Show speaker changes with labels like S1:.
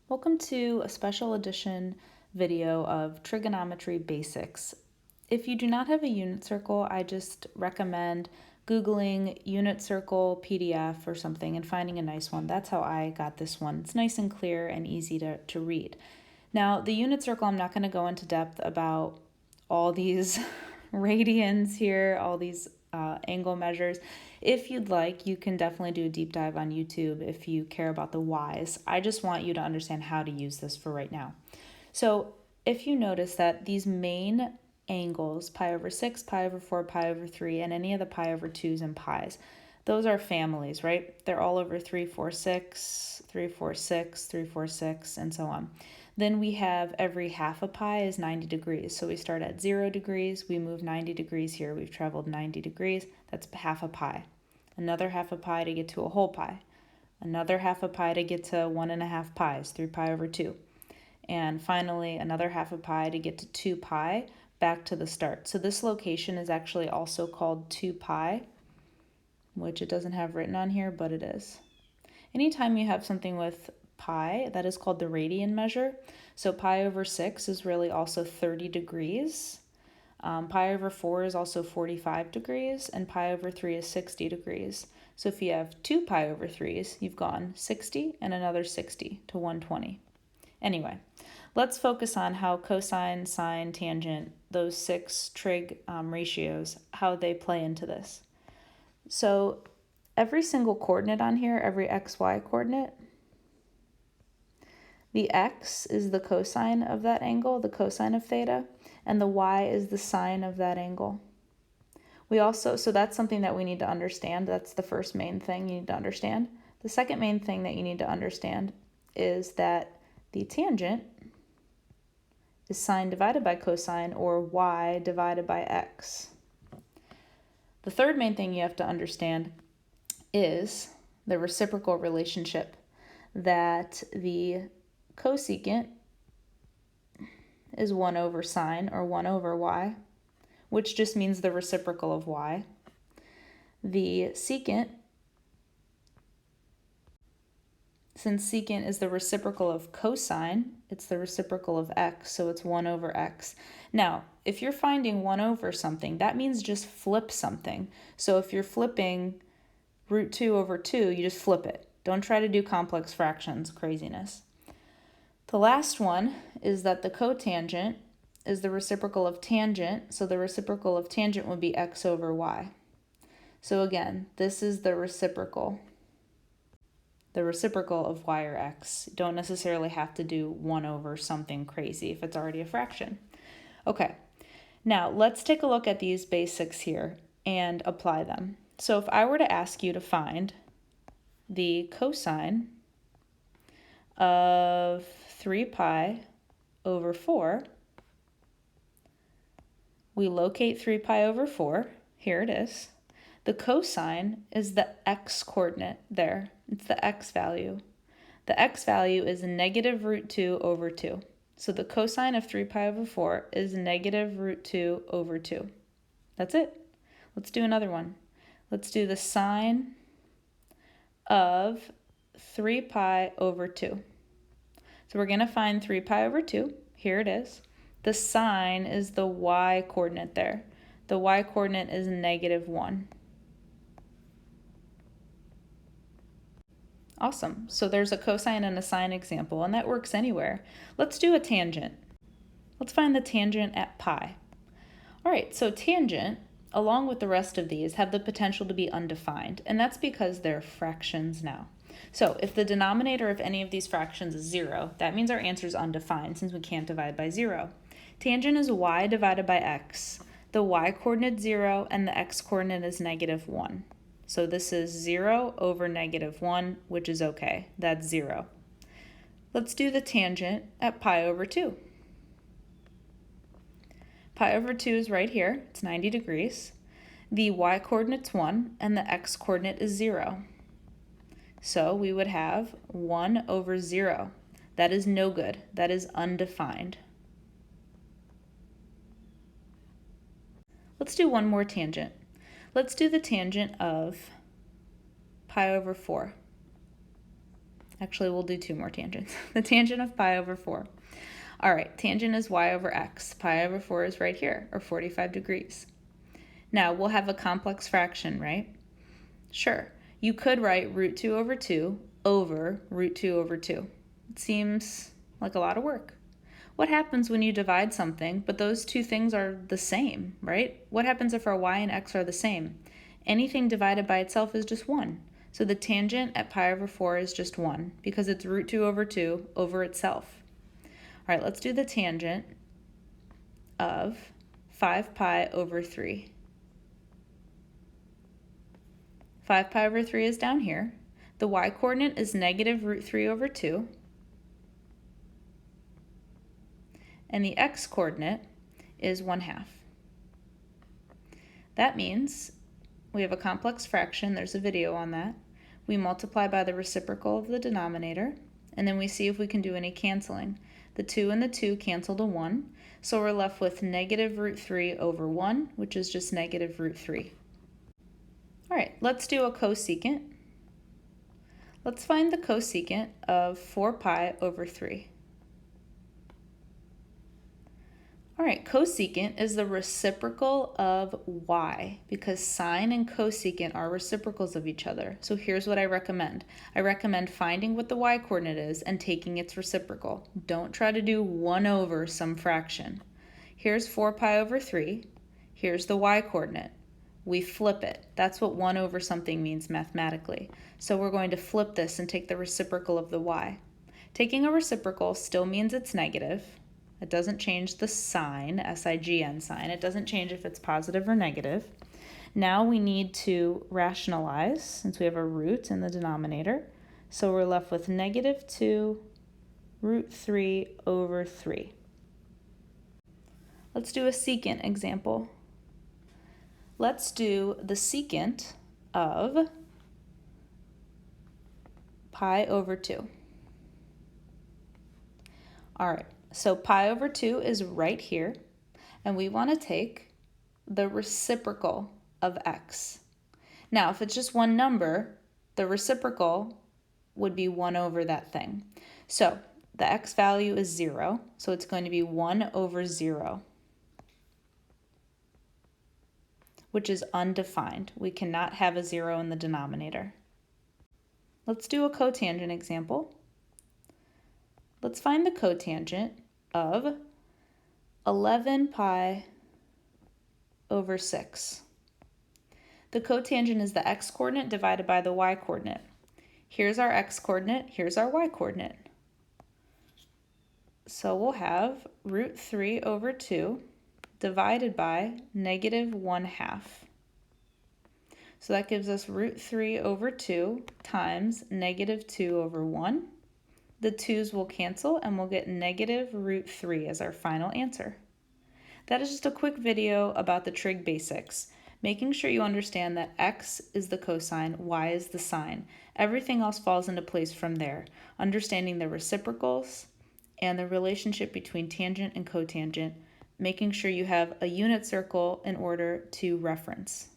S1: Welcome to a special edition video of Trigonometry Basics. If you do not have a unit circle, I just recommend Googling unit circle PDF or something and finding a nice one. That's how I got this one. It's nice and clear and easy to read. Now, the unit circle, I'm not going to go into depth about all these radians here, all these angle measures. If you'd like, you can definitely do a deep dive on YouTube if you care about the Y's. I just want you to understand how to use this for right now. So if you notice that these main angles, pi over 6, pi over 4, pi over 3, and any of the pi over 2's and pi's, those are families, right? They're all over 3, 4, 6, 3, 4, 6, 3, 4, 6, and so on. Then we have every half a pi is 90 degrees. So we start at 0 degrees, we move 90 degrees here. We've traveled 90 degrees. That's half a pi. Another half a pi to get to a whole pi. Another half a pi to get to 1.5 pi's, 3 pi over 2. And finally, another half a pi to get to 2 pi back to the start. So this location is actually also called 2 pi, which it doesn't have written on here, but it is. Anytime you have something with pi, that is called the radian measure. So pi over 6 is really also 30 degrees. Pi over 4 is also 45 degrees, and pi over 3 is 60 degrees. So if you have 2 pi over 3's, you've gone 60 and another 60 to 120. Anyway, let's focus on how cosine, sine, tangent, those 6 trig ratios, how they play into this. So every single coordinate on here, every xy coordinate, the x is the cosine of that angle, the cosine of theta, and the y is the sine of that angle. So that's something that we need to understand. That's the first main thing you need to understand. The second main thing that you need to understand is that the tangent is sine divided by cosine, or y divided by x. The third main thing you have to understand is the reciprocal relationship, that the cosecant is 1 over sine, or 1 over y, which just means the reciprocal of y. The secant, since secant is the reciprocal of cosine, it's the reciprocal of x, so it's 1 over x. Now, if you're finding 1 over something, that means just flip something. So if you're flipping root 2 over 2, you just flip it. Don't try to do complex fractions, craziness. The last one is that the cotangent is the reciprocal of tangent, so the reciprocal of tangent would be x over y. So again, this is the reciprocal of y or x. You don't necessarily have to do 1 over something crazy if it's already a fraction. Okay, now let's take a look at these basics here and apply them. So if I were to ask you to find the cosine of 3 pi over 4, we locate 3 pi over 4. Here it is. The cosine is the x coordinate there. It's the x value. The x value is negative root 2 over 2. So the cosine of 3 pi over 4 is negative root 2 over 2. That's it. Let's do another one. Let's do the sine of 3 pi over 2. So we're going to find 3 pi over 2. Here it is. The sine is the y coordinate there. The y coordinate is negative 1. Awesome. So there's a cosine and a sine example, and that works anywhere. Let's do a tangent. Let's find the tangent at pi. All right, so tangent, along with the rest of these, have the potential to be undefined, and that's because they're fractions now. So if the denominator of any of these fractions is 0, that means our answer is undefined since we can't divide by 0. Tangent is y divided by x. The y coordinate is 0 and the x coordinate is negative 1. So this is 0 over negative 1, which is okay. That's 0. Let's do the tangent at pi over 2. Pi over 2 is right here. It's 90 degrees. The y coordinate's 1 and the x coordinate is 0. So we would have 1 over 0. That is no good. That is undefined. Let's do one more tangent. Let's do the tangent of pi over 4. Actually, we'll do 2 more tangents. The tangent of pi over 4. All right, tangent is y over x. Pi over 4 is right here, or 45 degrees. Now, we'll have a complex fraction, right? Sure. You could write root 2 over 2 over root 2 over 2. It seems like a lot of work. What happens when you divide something, but those two things are the same, right? What happens if our y and x are the same? Anything divided by itself is just 1. So the tangent at pi over 4 is just 1 because it's root 2 over itself. All right, let's do the tangent of 5 pi over 3. 5 pi over 3 is down here. The y-coordinate is negative root 3 over 2. And the x-coordinate is 1/2. That means we have a complex fraction. There's a video on that. We multiply by the reciprocal of the denominator, and then we see if we can do any canceling. The 2 and the 2 cancel to 1, so we're left with negative root 3 over 1, which is just negative root 3. All right, let's do a cosecant. Let's find the cosecant of 4 pi over 3. All right, cosecant is the reciprocal of y because sine and cosecant are reciprocals of each other. So here's what I recommend. I recommend finding what the y-coordinate is and taking its reciprocal. Don't try to do 1 over some fraction. Here's 4 pi over 3. Here's the y-coordinate. We flip it. That's what 1 over something means mathematically. So we're going to flip this and take the reciprocal of the y. Taking a reciprocal still means it's negative. It doesn't change the sign, S-I-G-N sign. It doesn't change if it's positive or negative. Now we need to rationalize since we have a root in the denominator. So we're left with negative 2 root 3 over 3. Let's do a secant example. Let's do the secant of pi over 2. All right. So pi over 2 is right here, and we want to take the reciprocal of x. Now, if it's just one number, the reciprocal would be 1 over that thing. So the x value is 0, so it's going to be 1 over 0, which is undefined. We cannot have a 0 in the denominator. Let's do a cotangent example. Let's find the cotangent of 11 pi over 6. The cotangent is the x-coordinate divided by the y-coordinate. Here's our x-coordinate, here's our y-coordinate. So we'll have root 3 over 2 divided by negative 1/2. So that gives us root 3 over 2 times negative 2 over 1. The 2's will cancel and we'll get negative root 3 as our final answer. That is just a quick video about the trig basics, making sure you understand that x is the cosine, y is the sine. Everything else falls into place from there. Understanding the reciprocals and the relationship between tangent and cotangent, making sure you have a unit circle in order to reference.